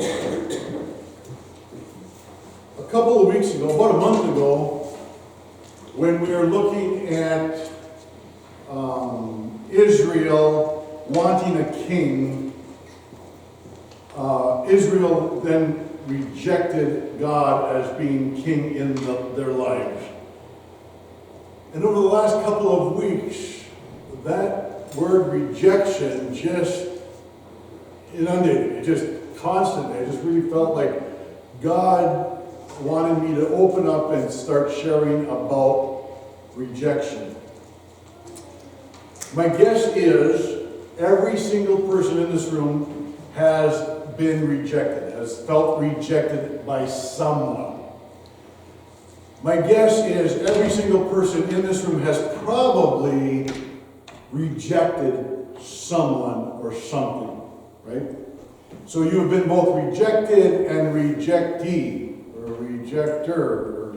A couple of weeks ago, about a month ago, when we were looking at Israel wanting a king, Israel then rejected God as being king in their lives. And over the last couple of weeks, that word rejection just inundated me, just constantly. I just really felt like God wanted me to open up and start sharing about rejection. My guess is every single person in this room has been rejected, has felt rejected by someone. My guess is every single person in this room has probably rejected someone or something, right? So you have been both rejected and rejectee, or rejecter, or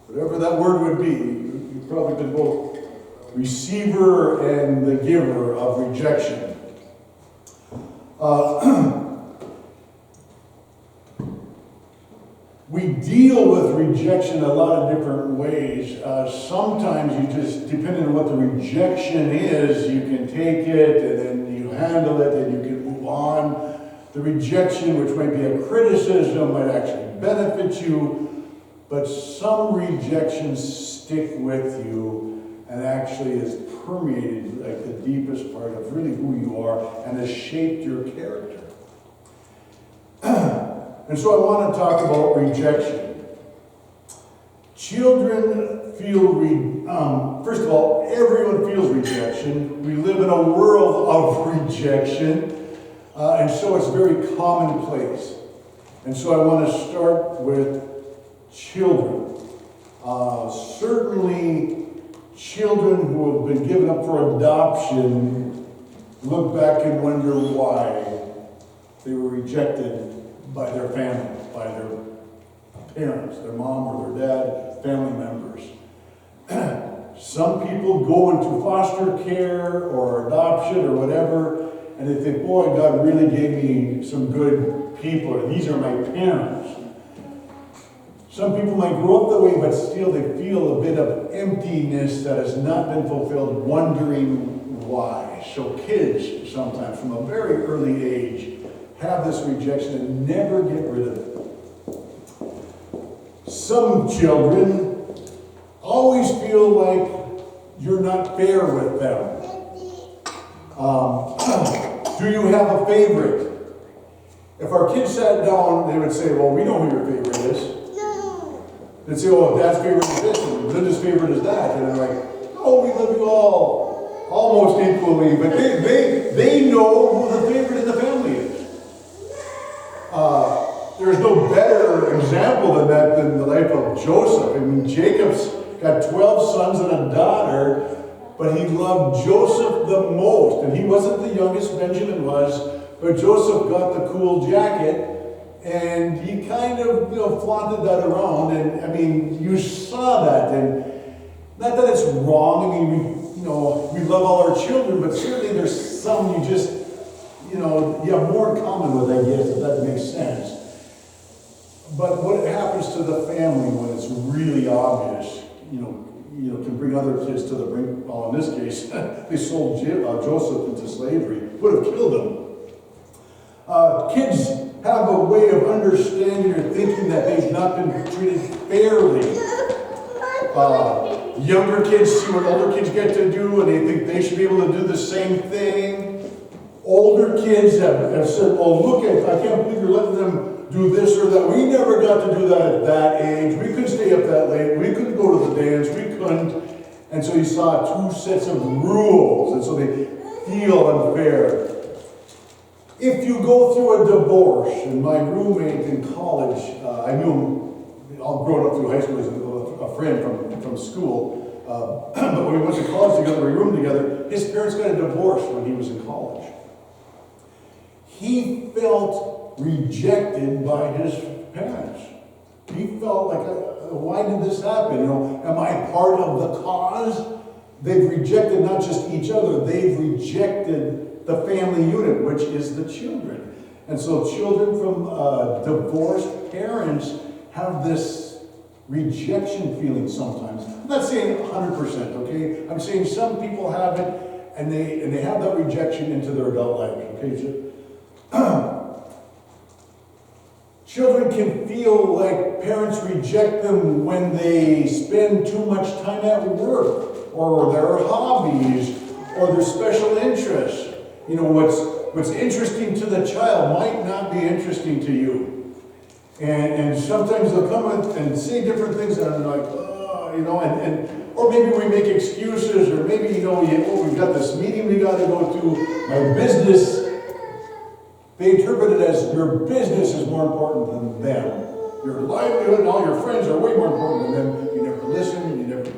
whatever that word would be. You've probably been both receiver and the giver of rejection. We deal with rejection a lot of different ways. Sometimes you just, depending on what the rejection is, you can take it and then you handle it and you can move on. The rejection, which might be a criticism, might actually benefit you, but some rejections stick with you and actually is permeated like the deepest part of really who you are and has shaped your character. And so I want to talk about rejection. Children feel, first of all, everyone feels rejection. We live in a world of rejection, and so it's very commonplace. And so I want to start with children. Certainly, children who have been given up for adoption look back and wonder why they were rejected by their family, by their parents, their mom or their dad, family members. Some people go into foster care or adoption or whatever, and they think, boy, God really gave me some good people, or these are my parents. Some people might grow up that way, but still they feel a bit of emptiness that has not been fulfilled, wondering why. So kids, sometimes, from a very early age, have this rejection and never get rid of it. Some children always feel like you're not fair with them. Do you have a favorite? If our kids sat down, they would say, well, we know who your favorite is. They'd say, oh, Dad's favorite is this, and Linda's favorite is that. And they're like, oh, we love you all almost equally, but they know who the favorite in the family is. There's no better example than that than the life of Joseph. I mean, Jacob's got 12 sons and a daughter, but he loved Joseph the most. And he wasn't the youngest, Benjamin was, but Joseph got the cool jacket, and he kind of, flaunted that around. And, I mean, you saw that. And not that it's wrong. I mean, we love all our children, but certainly there's some you just, you have more in common with, I guess, if that makes sense. But what happens to the family when it's really obvious, can bring other kids to the brink. Well, in this case, they sold Joseph into slavery, would have killed him. Kids have a way of understanding or thinking that they've not been treated fairly. Younger kids see what older kids get to do, and they think they should be able to do the same thing. Older kids have said, oh, I can't believe you're letting them do this or that. We never got to do that at that age. We couldn't stay up that late. We couldn't go to the dance. We couldn't. And so you saw two sets of rules, and so they feel unfair. If you go through a divorce, and my roommate in college, I knew him all grown up through high school, he was a friend from school, but when we went to college together, we roomed together, his parents got a divorce when he was in college. He felt rejected by his parents. He felt like, why did this happen? Am I part of the cause? They've rejected not just each other, they've rejected the family unit, which is the children. And so children from divorced parents have this rejection feeling sometimes. I'm not saying 100%, okay? I'm saying some people have it, and they have that rejection into their adult life, okay? Children can feel like parents reject them when they spend too much time at work, or their hobbies, or their special interests. You know, what's interesting to the child might not be interesting to you. And sometimes they'll come and say different things, and I'm like, oh, you know, or maybe we make excuses, or maybe, you know, we've got this meeting we got to go to, my business. They interpret it as your business is more important than them. Your livelihood and all your friends are way more important than them. You never listen, you never...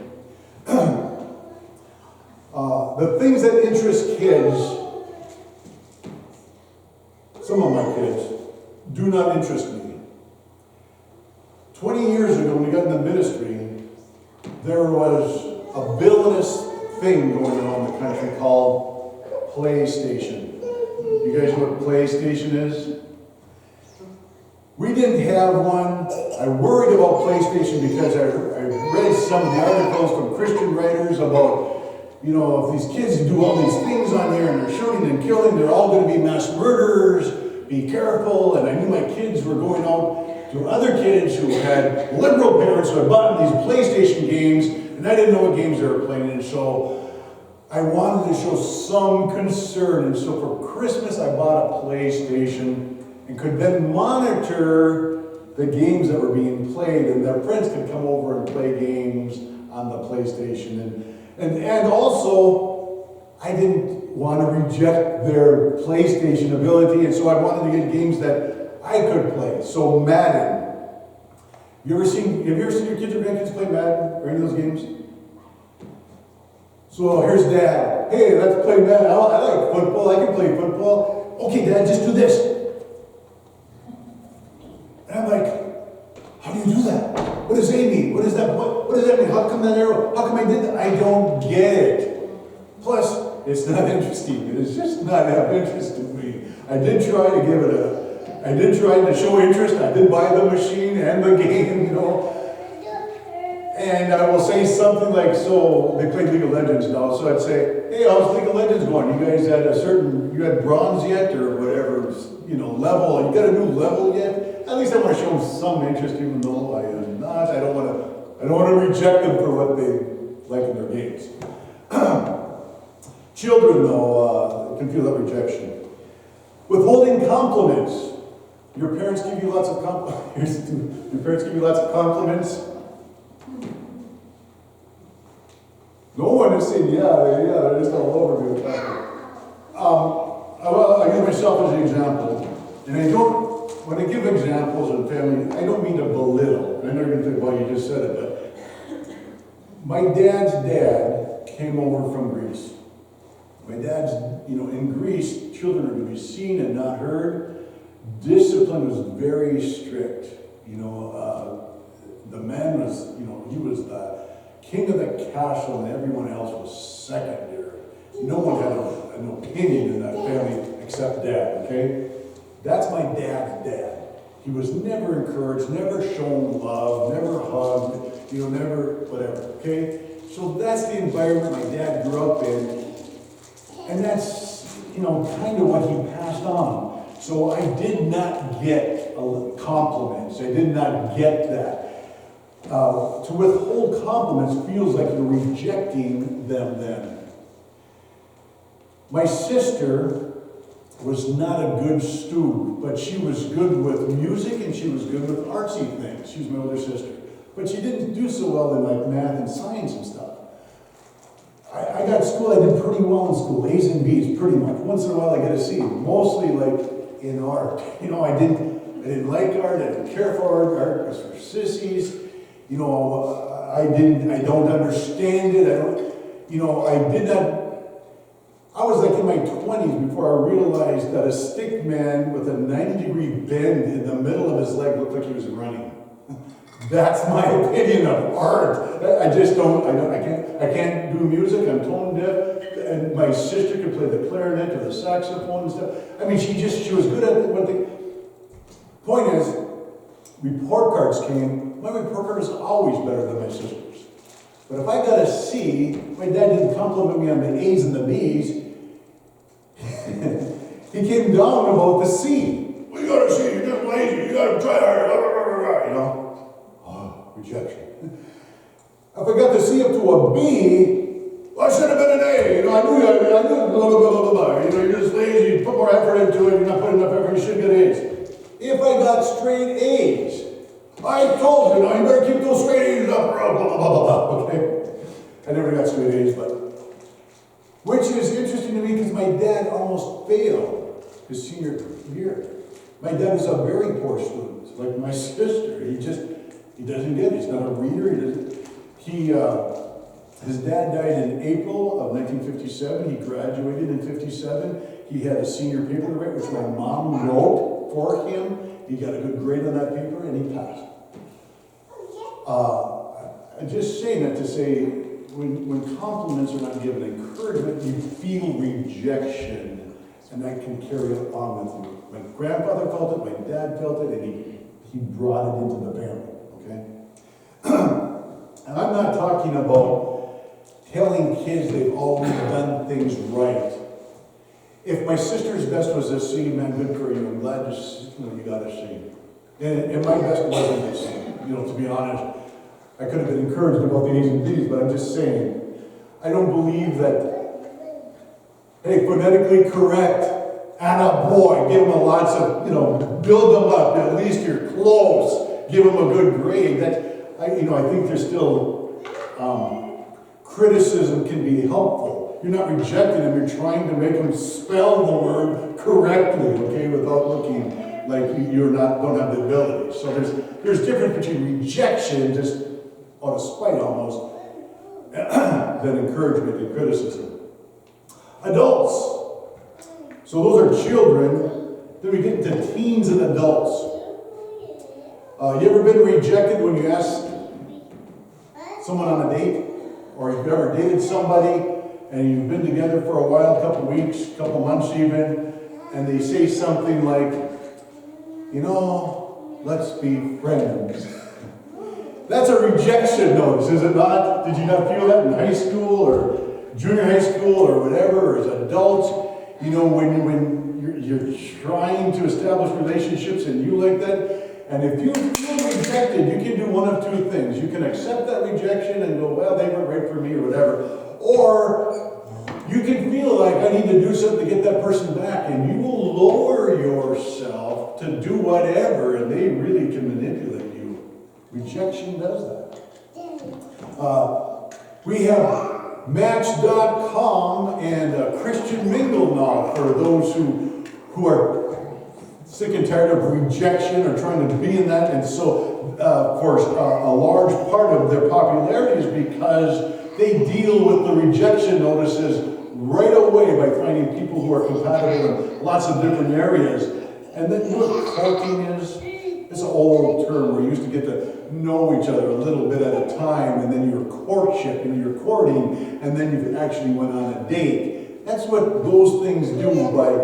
the things that interest kids, some of my kids, do not interest me. 20 years ago, when we got in the ministry, there was a villainous thing going on in the country called PlayStation. You guys know what PlayStation is? We didn't have one. I worried about PlayStation because I read some of the articles from Christian writers about, you know, if these kids do all these things on there and they're shooting and killing, they're all going to be mass murderers. Be careful. And I knew my kids were going out to other kids who had liberal parents who had bought these PlayStation games, and I didn't know what games they were playing. And so I wanted to show some concern, and so for Christmas I bought a PlayStation and could then monitor the games that were being played, and their friends could come over and play games on the PlayStation. And also, I didn't want to reject their PlayStation ability, and so I wanted to get games that I could play. So Madden. Have you ever seen your kids or grandkids play Madden or any of those games? So here's Dad. Hey, let's play Madden. I like football. I can play football. Okay, Dad, just do this. And I'm like, how do you do that? What does A mean? What does that mean? How come that arrow? How come I did that? I don't get it. Plus, it's not interesting. It is just not that interesting to me. I did try to show interest. I did buy the machine and the game, you know. And I will say something like, so they play League of Legends now, so I'd say, hey, how's League of Legends going? You guys you had bronze yet, or whatever, you know, level, you got a new level yet? At least I want to show them some interest, even though I am not. I don't want to reject them for what they like in their games. Children, though, can feel that rejection. Withholding compliments. Your parents give you lots of compliments. Your parents give you lots of compliments. No one is saying, yeah, they're just all over me with that. I use myself as an example. And when I give examples of family, I don't mean to belittle. I know you're going to think, well, you just said it, but my dad's dad came over from Greece. My dad's, in Greece, children are to be seen and not heard. Discipline was very strict. The man was, he was the king of the castle, and everyone else was secondary. No one had an opinion in that family except Dad, okay? That's my dad's dad. He was never encouraged, never shown love, never hugged, never whatever, okay? So that's the environment my dad grew up in, and that's, kind of what he passed on. So I did not get compliments. I did not get that. To withhold compliments feels like you're rejecting them then. My sister was not a good student, but she was good with music and she was good with artsy things. She was my older sister. But she didn't do so well in like math and science and stuff. I got school, I did pretty well in school, A's and B's pretty much. Once in a while I get a C, mostly like in art. I didn't like art, I didn't care for art. Art was for sissies. I don't understand it. I was like in my 20s before I realized that a stick man with a 90-degree bend in the middle of his leg looked like he was running. That's my opinion of art. I just don't, I can't do music, I'm tone deaf, and my sister could play the clarinet or the saxophone and stuff. I mean, she was good at what the point is, report cards came, my report card was always better than my sister's. But if I got a C, my dad didn't compliment me on the A's and the B's. He came down about the C. Well, you got a C, you're just lazy, you got to try harder, you know. Rejection. If I got the C up to a B, well, I should have been an A. You know, I knew blah, blah, blah, blah, blah. You know, you're just lazy, you put more effort into it, you're not putting enough effort, you should get A's. If I got straight A's, I told you, now you better keep those straight A's up, blah, blah, blah, blah, blah, okay? I never got straight A's, but, which is interesting to me because my dad almost failed his senior year. My dad was a very poor student, like my sister. He doesn't get it. He's not a reader. His dad died in April of 1957. He graduated in 57. He had a senior paper to write, which my mom wrote for him. He got a good grade on that paper, and he passed. I'm just saying that to say, when compliments are not given, encouragement, you feel rejection, and that can carry on with you. My grandfather felt it, my dad felt it, and he brought it into the family. Okay? And I'm not talking about telling kids they've always done things right. If my sister's best was a C, man, good for you. I'm glad you got a C. And my best wasn't a C. You know, to be honest, I could have been encouraged about the A's and B's, but I'm just saying, I don't believe that, hey, phonetically correct, and a boy, give them a lots of, build them up, at least you're close, give them a good grade. I think there's still, criticism can be helpful. You're not rejecting them, you're trying to make them spell the word correctly, okay, without looking like you don't have the ability. So there's difference between rejection, just out of spite almost, than encouragement and criticism. Adults. So those are children. Then we get into teens and adults. You ever been rejected when you asked someone on a date? Or you've ever dated somebody and you've been together for a while, a couple weeks, a couple months even, and they say something like, let's be friends. That's a rejection notice, is it not? Did you not feel that in high school or junior high school or whatever, or as adults? When you're trying to establish relationships and you like that, and if you feel rejected, you can do one of two things. You can accept that rejection and go, well, they weren't right for me or whatever. Or you can feel like I need to do something to get that person back, and you will lower yourself to do whatever, and they really can manipulate you. Rejection does that. We have Match.com and Christian Mingle now for those who are sick and tired of rejection or trying to be in that. And so for a large part of their popularity is because they deal with the rejection notices right away by finding people who are compatible in lots of different areas. And then you know what courting is? It's an old term where you used to get to know each other a little bit at a time, and then your courtship, and you're courting, and then you actually went on a date. That's what those things do by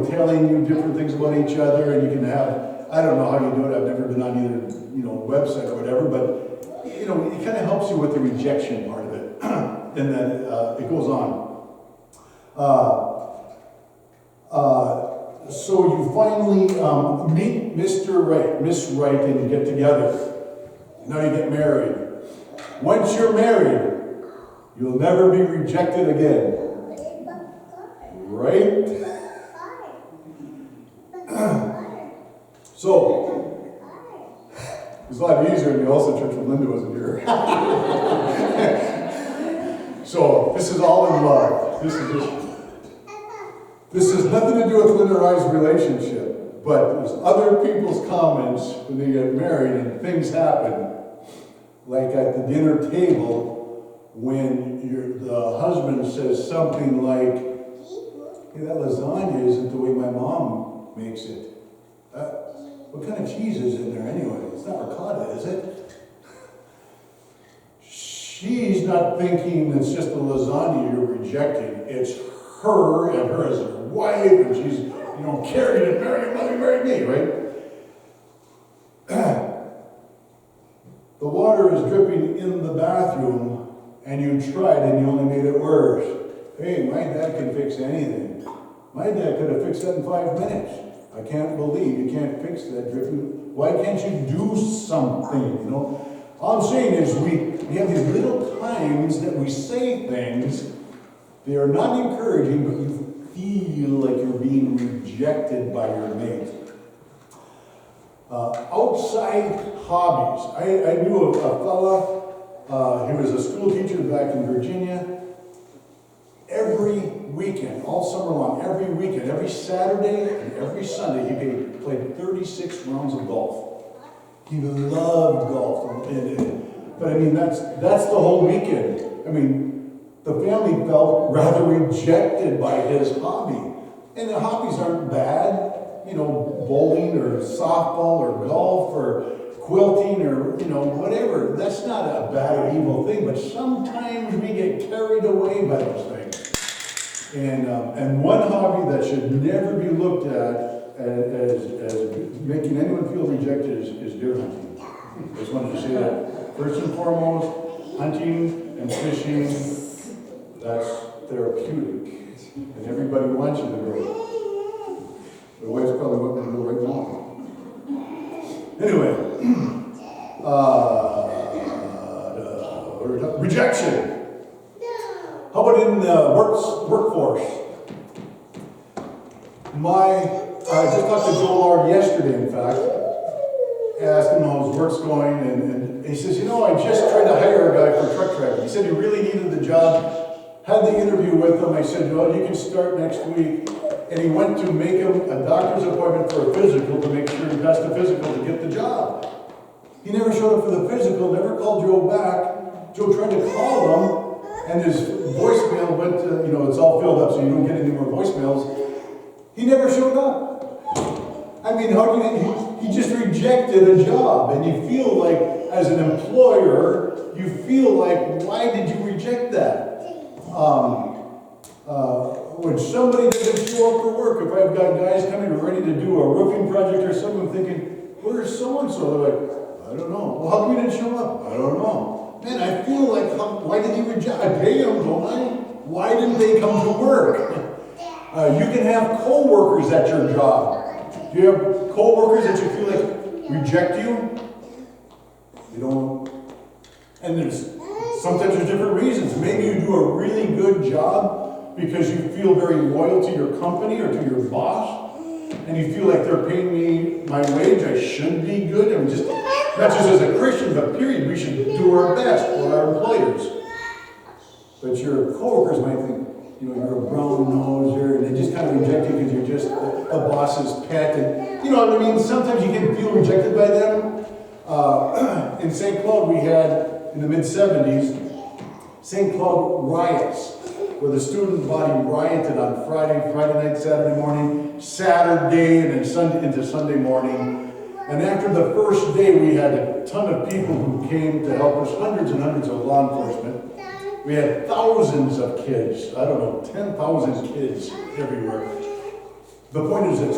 telling you different things about each other, and you can have, I don't know how you do it, I've never been on either, website or whatever, but, it kind of helps you with the rejection part of it, and then it goes on. So you finally meet Mr. Right, Miss Right, and you get together. Now you get married. Once you're married, you'll never be rejected again. Right? So, it's a lot easier in the Elsa Church when Linda wasn't here. So, this is all in love. This has nothing to do with Linda and I's relationship, but there's other people's comments when they get married and things happen. Like at the dinner table, when the husband says something like, hey, that lasagna isn't the way my mom makes it. What kind of cheese is in there anyway? It's not ricotta, is it? she's not thinking it's just the lasagna you're rejecting. It's her and her as a wife, and she's, carried it, marry me, right? The water is dripping in the bathroom, and you tried and you only made it worse. Hey, my dad can fix anything. My dad could have fixed that in 5 minutes. I can't believe you can't fix that dripping. Why can't you do something, All I'm saying is we have these little times that we say things. They are not encouraging, but you feel like you're being rejected by your mate. Outside hobbies. I knew a fella, he was a school teacher back in Virginia. Every weekend, all summer long, every weekend, every Saturday and every Sunday, he played 36 rounds of golf. He loved golf. But I mean, that's the whole weekend. I mean, the family felt rather rejected by his hobby. And the hobbies aren't bad, bowling or softball or golf or quilting or, whatever. That's not a bad or evil thing, but sometimes we get carried away by those things. And one hobby that should never be looked at as making anyone feel rejected is deer hunting. I just wanted to say that. First and foremost, hunting and fishing, that's therapeutic. And everybody wants you to go. The wife's probably what we're going to do right now. Anyway, rejection. How about in the workforce? I just talked to Joe Lord yesterday, in fact. Asked him how his work's going, and he says, I just tried to hire a guy for truck tracking. He said he really needed the job. Had the interview with him. I said, well, you can start next week. And he went to make him a doctor's appointment for a physical to make sure he passed the physical to get the job. He never showed up for the physical, never called Joe back. Joe tried to call him, and his voicemail went to, it's all filled up so you don't get any more voicemails. He never showed up. I mean, he just rejected a job, and you feel like, as an employer, you feel like, why did you reject that? When somebody doesn't show up for work, if I've got guys coming ready to do a roofing project or something, I'm thinking, where's so-and-so? They're like, I don't know. Well, how come you didn't show up? I don't know. Man, I feel like, why did he reject? I pay them, don't I? Why didn't they come to work? You can have co-workers at your job. Do you have co-workers that you feel like reject you? You don't. And sometimes there's different reasons. Maybe you do a really good job because you feel very loyal to your company or to your boss, and you feel like they're paying me my wage, I should be good. I mean, not just as a Christian, but period, we should do our best for our employers. But your coworkers might think, you're a brown noser, and they just kind of reject you because you're just a boss's pet. And you know what I mean? Sometimes you can feel rejected by them. In St. Cloud, we had, in the mid-70s, St. Cloud riots, where the student body rioted on Friday night, Saturday morning, Saturday, and then Sunday into Sunday morning. And after the first day, we had a ton of people who came to help us, hundreds and hundreds of law enforcement. We had thousands of kids, 10,000 kids everywhere. The point is this,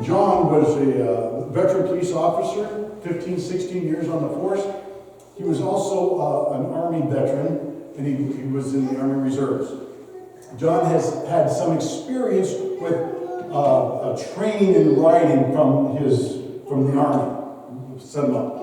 John was a veteran police officer, 15, 16 years on the force. He was also an Army veteran, and he was in the Army Reserves. John has had some experience with training and riding from the Army. Set him up.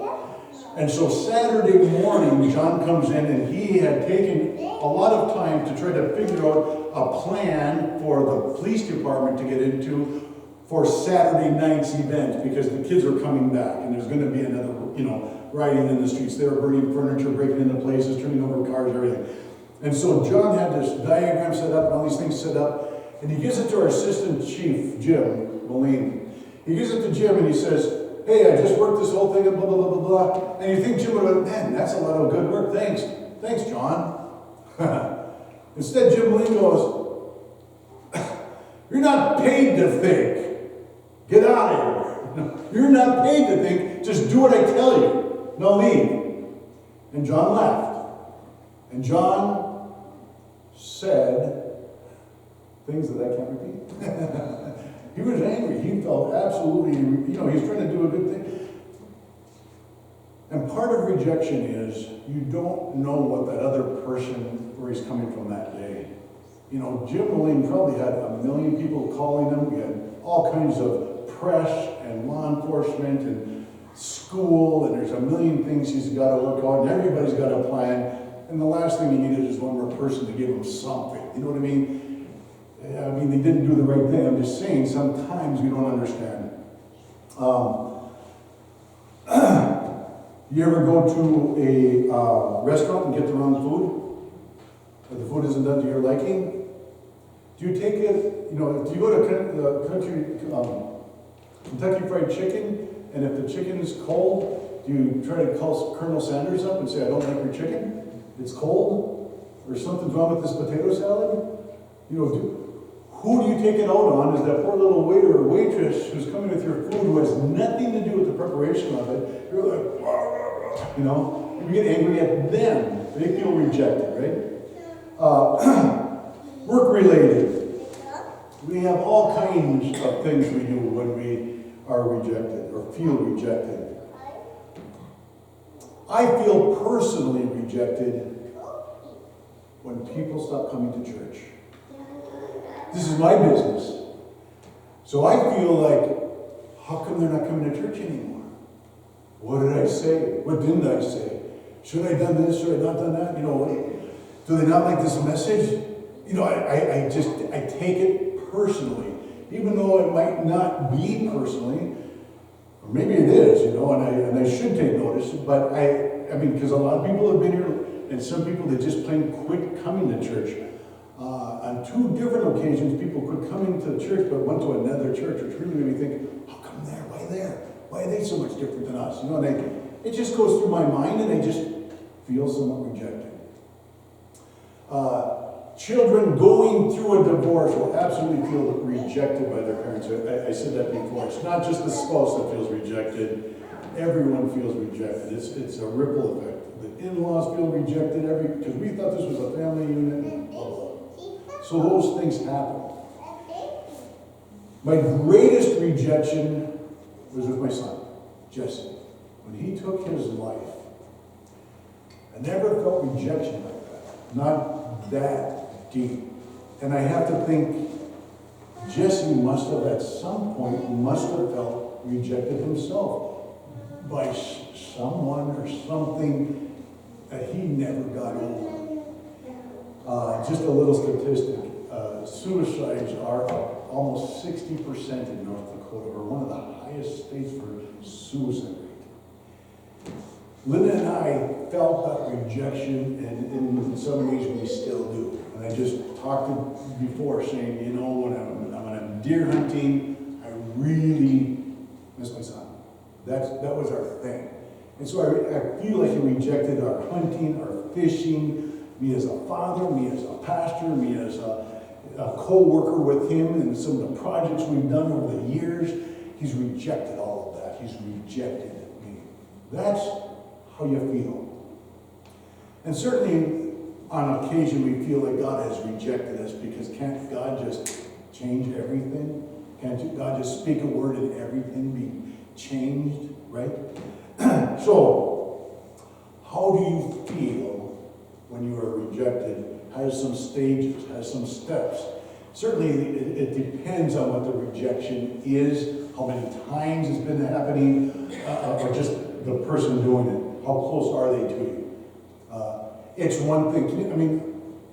And so Saturday morning, John comes in, and he had taken a lot of time to try to figure out a plan for the police department to get into for Saturday night's event, because the kids were coming back, and there's going to be another, riding in the streets. They were burning furniture, breaking into places, turning over cars, everything. And so John had this diagram set up and all these things set up, and he gives it to our assistant chief, Jim Moline. He gives it to Jim, and he says, hey, I just worked this whole thing, and blah, blah, blah, blah, blah. And you think Jim would have went, man, that's a lot of good work. Thanks, John. Instead, Jim Moline goes, you're not paid to think. Get out of here. You're not paid to think. Just do what I tell you. Now leave. And John laughed. And John said things that I can't repeat. He was angry. He felt absolutely, he was trying to do a good thing. And part of rejection is you don't know what that other person, where he's coming from that day. Jim Moline probably had 1 million people calling him. We had all kinds of press and law enforcement and school, and there's 1 million things he's got to work on, and everybody's got a plan. And the last thing he needed is one more person to give him something. You know what I mean? They didn't do the right thing. I'm just saying, sometimes we don't understand. You ever go to a restaurant and get the wrong food? Or the food isn't done to your liking? Do you take it, if you go to Kentucky Fried Chicken, and if the chicken is cold, do you try to call Colonel Sanders up and say, I don't like your chicken? It's cold? Or something's wrong with this potato salad? Who do you take it out on? Is that poor little waiter or waitress who's coming with your food who has nothing to do with the preparation of it. You're like, you get angry at them. They feel rejected, right? Work-related. We have all kinds of things we do when we are rejected or feel rejected. I feel personally rejected when people stop coming to church. This is my business. So I feel like, how come they're not coming to church anymore? What did I say? What didn't I say? Should I have done this? Should I not done that? Do they not like this message? I take it personally. Even though it might not be personally, or maybe it is, and I should take notice, but because a lot of people have been here, and some people that just plain quit coming to church. On 2 different occasions, people quit coming to church, but went to another church, which really made me think, how come there? Why there? Why are they so much different than us? And it just goes through my mind, and I just feel somewhat rejected. Children going through a divorce will absolutely feel rejected by their parents. I said that before. It's not just the spouse that feels rejected. Everyone feels rejected. It's a ripple effect. The in-laws feel rejected because we thought this was a family unit. And blah, blah. So those things happen. My greatest rejection was with my son, Jesse. When he took his life, I never felt rejection like that. Not that deep. And I have to think, Jesse must have at some point felt rejected himself by someone or something that he never got over. Just a little statistic. Suicides are up almost 60% in North Dakota. We're one of the highest states for suicide rate. Linda and I felt that rejection, and in some ways we still do. And I just talked before saying, when I'm deer hunting, I really miss my son. That was our thing. And so I feel like he rejected our hunting, our fishing, me as a father, me as a pastor, me as a co-worker with him, and some of the projects we've done over the years. He's rejected all of that. He's rejected me. That's how you feel. And certainly, on occasion, we feel like God has rejected us because can't God just change everything? Can't God just speak a word and everything be changed, right? So, how do you feel when you are rejected? Has some stages, has some steps. Certainly, it depends on what the rejection is, how many times it's been happening, or just the person doing it. How close are they to you? It's one thing.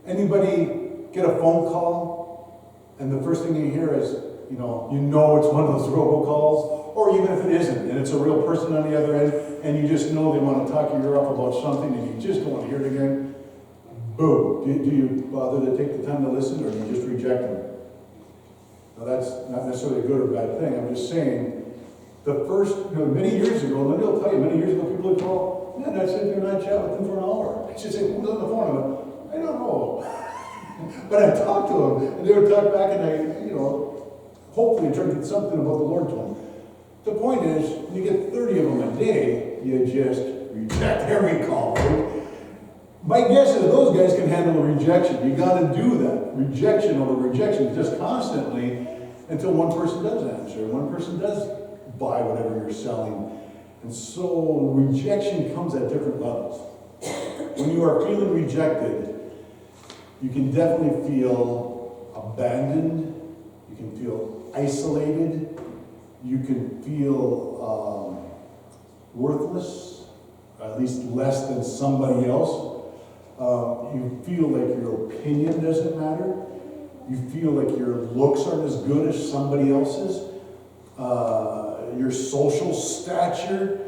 Anybody get a phone call, and the first thing you hear is, it's one of those robocalls, or even if it isn't, and it's a real person on the other end, and you just know they want to talk your ear off about something, and you just don't want to hear it again. Boom. Do you bother to take the time to listen, or do you just reject them? Now, that's not necessarily a good or bad thing. I'm just saying, many years ago, and Linda will tell you, many years ago, people would call, man, I'd sit there and I'd chat with them for an hour. I should say, who's on the phone? I don't know. But I'd talk to them, and they would talk back, and I, hopefully try to get something about the Lord to them. The point is, when you get 30 of them a day, you just reject every call, right? My guess is those guys can handle rejection. You got to do that. Rejection over rejection just constantly until one person does answer, one person does buy whatever you're selling. And so rejection comes at different levels. When you are feeling rejected, you can definitely feel abandoned, you can feel isolated, you can feel worthless, at least less than somebody else. You feel like your opinion doesn't matter. You feel like your looks aren't as good as somebody else's. Your social stature.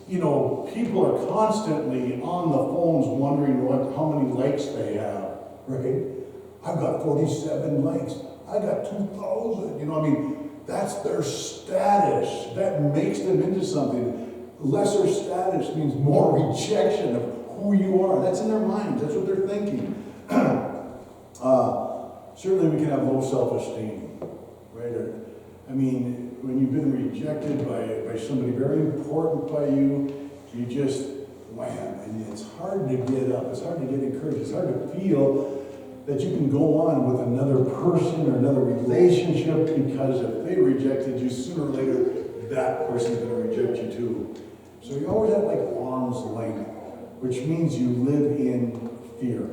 You know, people are constantly on the phones wondering how many likes they have, right? I've got 47 likes. I got 2,000. You know, I mean, that's their status. That makes them into something. Lesser status means more rejection of who you are. That's in their minds. That's what they're thinking. Certainly we can have low self-esteem, right? I mean, when you've been rejected by somebody very important by you, you just wham, and it's hard to get up. It's hard to get encouraged. It's hard to feel that you can go on with another person or another relationship, because if they rejected you, sooner or later, that person's going to reject you too. So you always have like arm's length, which means you live in fear.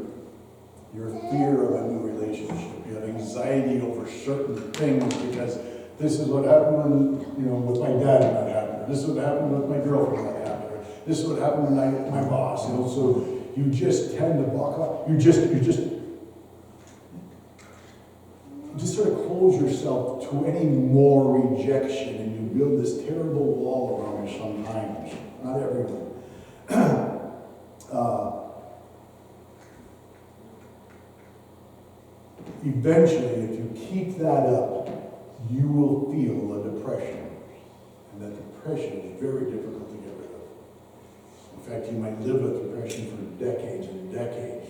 Your fear of a new relationship. You have anxiety over certain things because this is what happened when, with my dad when that happened. This is what happened with my girlfriend when that happened. This is what happened when my boss. So you just tend to block off. You just sort of close yourself to any more rejection, and you build this terrible wall around you sometimes. Not everyone. Eventually, if you keep that up, you will feel a depression. And that depression is very difficult to get rid of. In fact, you might live with depression for decades and decades.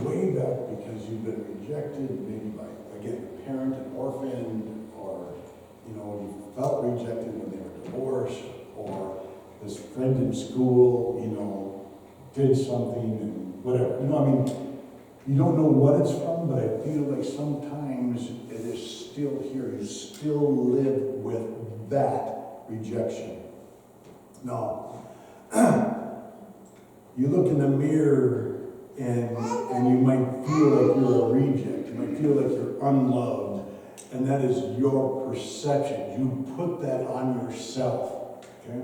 Way back because you've been rejected, maybe by, again, a parent, an orphan, or, you felt rejected when they were divorced, or this friend in school, did something and whatever. You don't know what it's from, but I feel like sometimes it is still here. You still live with that rejection. Now, you look in the mirror and you might feel like you're a reject. You might feel like you're unloved. And that is your perception. You put that on yourself. Okay?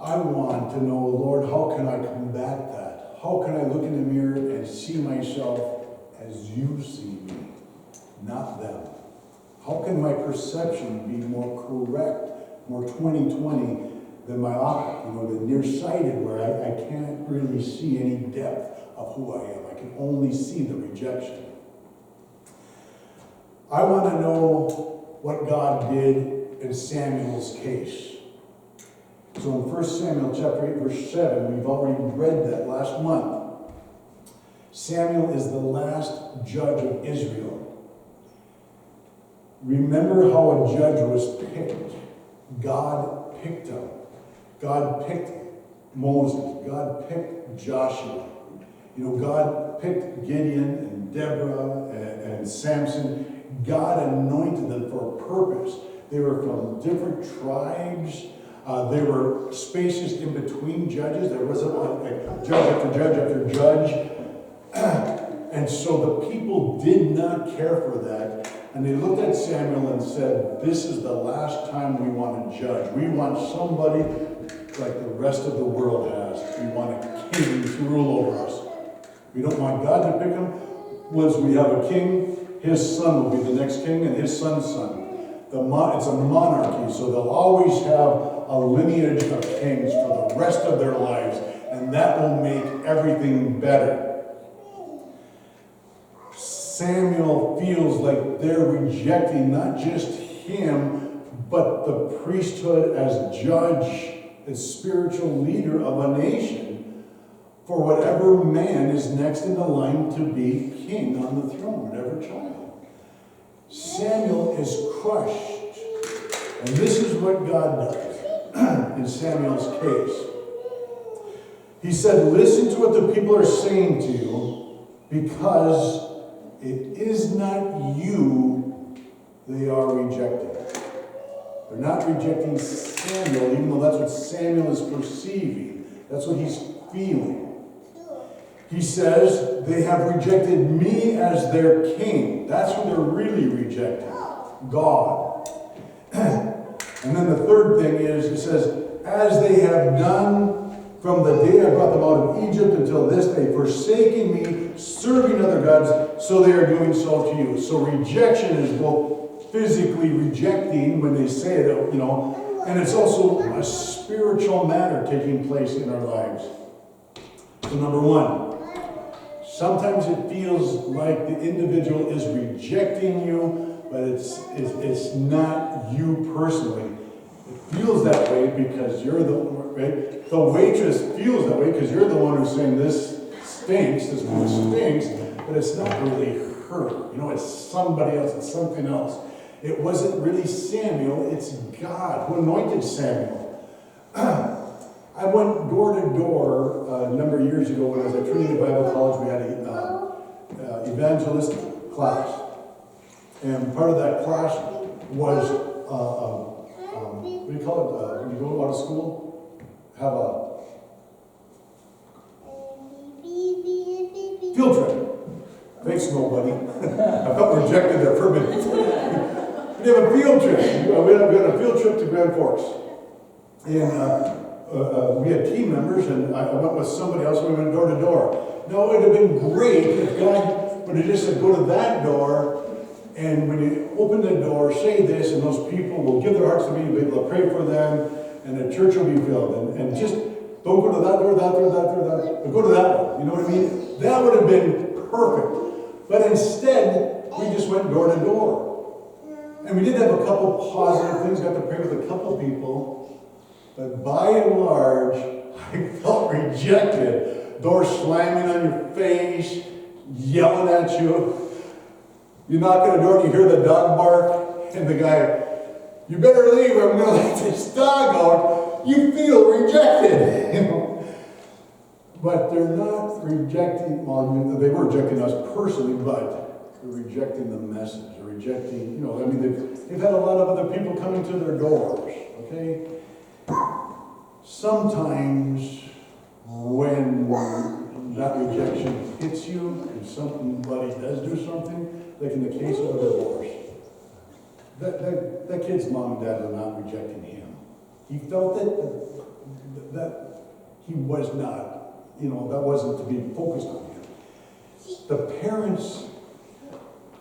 I want to know, Lord, how can I combat that? How can I look in the mirror and see myself as you see me, not them? How can my perception be more correct, more 20/20 than myopic, the nearsighted, where I can't really see any depth of who I am. I can only see the rejection. I want to know what God did in Samuel's case. So in 1 Samuel chapter 8, verse 7, we've already read that last month. Samuel is the last judge of Israel. Remember how a judge was picked. God picked him. God picked Moses. God picked Joshua. God picked Gideon and Deborah and Samson. God anointed them for a purpose. They were from different tribes. There were spaces in between judges. There wasn't like judge after judge after judge. And so the people did not care for that. And they looked at Samuel and said, this is the last time we want to judge. We want somebody like the rest of the world has. We want a king to rule over us. We don't want God to pick him. Once we have a king, his son will be the next king and his son's son. It's a monarchy, so they'll always have a lineage of kings for the rest of their lives, and that will make everything better. Samuel feels like they're rejecting not just him, but the priesthood as judge and spiritual leader of a nation for whatever man is next in the line to be king on the throne, whatever child. Samuel is crushed. And this is what God does in Samuel's case. He said, listen to what the people are saying to you, because it is not you they are rejecting. They're not rejecting Samuel, even though that's what Samuel is perceiving. That's what he's feeling. He says, they have rejected me as their king. That's who they're really rejecting. God. And then the third thing is, it says, as they have done from the day I brought them out of Egypt until this day, forsaking me, serving other gods, so they are doing so to you. So rejection is both physically rejecting when they say it, and it's also a spiritual matter taking place in our lives. So number one, sometimes it feels like the individual is rejecting you, but it's not you personally. It feels that way because you're the one, right? The waitress feels that way because you're the one who's saying this stinks, this food stinks, but it's not really her. It's somebody else, it's something else. It wasn't really Samuel, it's God who anointed Samuel. I went door to door a number of years ago when I was at Trinity Bible College. We had an evangelistic class. And part of that class was, what do you call it, when you go out of school? Have a field trip. Thanks, nobody. I felt rejected there for a minute. We have a field trip. We had a field trip to Grand Forks. And we had team members, and I went with somebody else, and we went door to door. Now, it would have been great if God would have just said, go to that door, and when you open the door, say this, and those people will give their hearts to me, you'll be able to pray for them, and the church will be filled. And just don't go to that door, that door, that door, that door, but go to that one. You know what I mean? That would have been perfect. But instead, we just went door to door. And we did have a couple positive things, got to pray with a couple people, but by and large, I felt rejected. Doors slamming on your face, yelling at you. You knock on the door and you hear the dog bark, and the guy, you better leave or I'm going to let this dog out. You feel rejected. But they're not rejecting, well, I mean, they were rejecting us personally, but they're rejecting the message. They're rejecting, they've had a lot of other people coming to their doors, okay? Sometimes when that rejection hits you and somebody does do something, like in the case of a divorce, that kid's mom and dad are not rejecting him. He felt it, that he was not, that wasn't to be focused on him. The parents,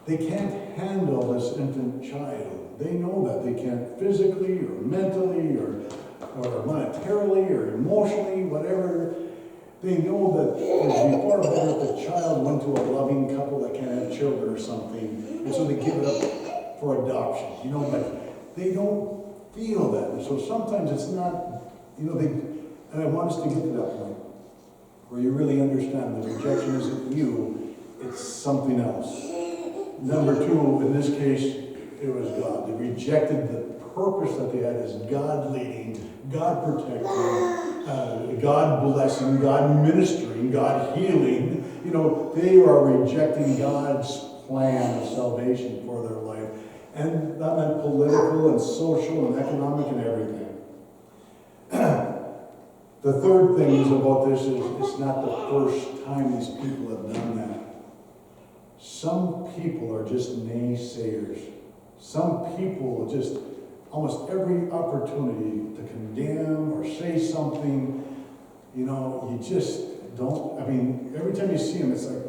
they can't handle this infant child. They know that they can't physically or mentally or monetarily or emotionally, whatever. They know that it would be far better if the child went to a loving couple that can have children or something, and so they give it up for adoption. But they don't feel that. And so sometimes it's not, and I want us to get to that point where you really understand the rejection isn't you, it's something else. Number two, in this case, it was God. They rejected the purpose that they had as God leading, God protecting, God blessing, God ministering, God healing. They are rejecting God's plan of salvation for their life. And that meant political and social and economic and everything. The third thing is about this is it's not the first time these people have done that. Some people are just naysayers. Some people just, almost every opportunity to condemn or say something, you just don't, every time you see them, it's like,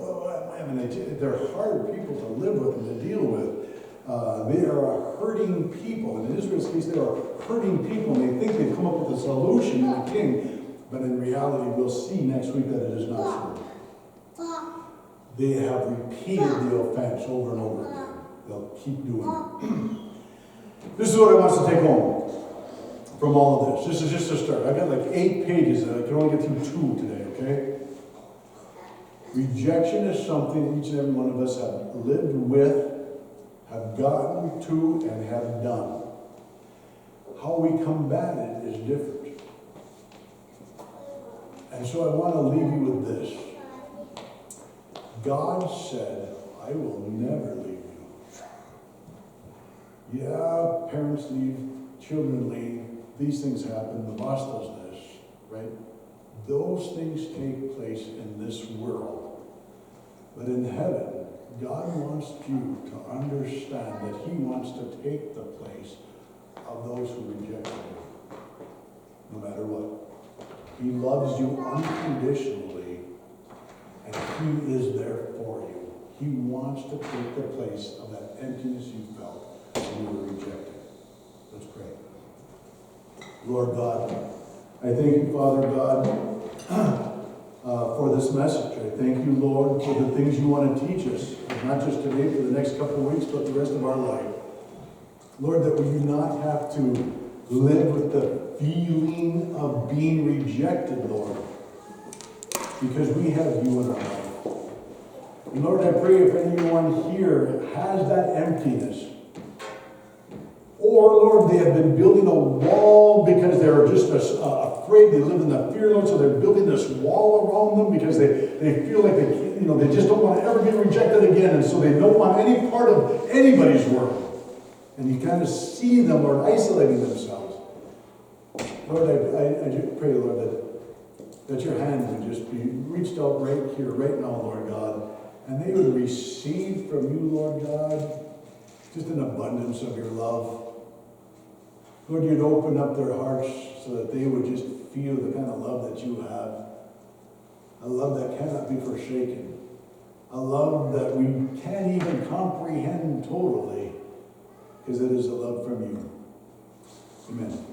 they're hard people to live with and to deal with. They are hurting people. And in Israel's case, they are hurting people, and they think they've come up with a solution in a king. But in reality, we'll see next week that it is not true. They have repeated the offense over and over again. They'll keep doing it. This is what I want us to take home from all of this. This is just a start. I've got like 8 pages, and I can only get through 2 today, okay? Rejection is something each and every one of us have lived with, have gotten to, and have done. How we combat it is different. And so I want to leave you with this. God said, I will never leave you. Yeah, parents leave, children leave, these things happen, the boss does this, right? Those things take place in this world. But in heaven, God wants you to understand that he wants to take the place of those who reject him, no matter what. He loves you unconditionally, and he is there for you. He wants to take the place of that emptiness you felt when you were rejected. Let's pray. Lord God, I thank you, Father God, for this message. I thank you, Lord, for the things you want to teach us, not just today, for the next couple of weeks, but the rest of our life. Lord, that we do not have to live with the feeling of being rejected, Lord, because we have you in our life. And Lord, I pray if anyone here has that emptiness, or, Lord, they have been building a wall because they're just afraid, they live in the fear, Lord, so they're building this wall around them because they feel like they just don't want to ever be rejected again, and so they don't want any part of anybody's work. And you kind of see them, Lord, isolating themselves. Lord, I just pray, Lord, that your hand would just be reached out right here, right now, Lord God, and they would receive from you, Lord God, just an abundance of your love. Lord, you'd open up their hearts so that they would just feel the kind of love that you have. A love that cannot be forsaken. A love that we can't even comprehend totally, because it is a love from you. Amen.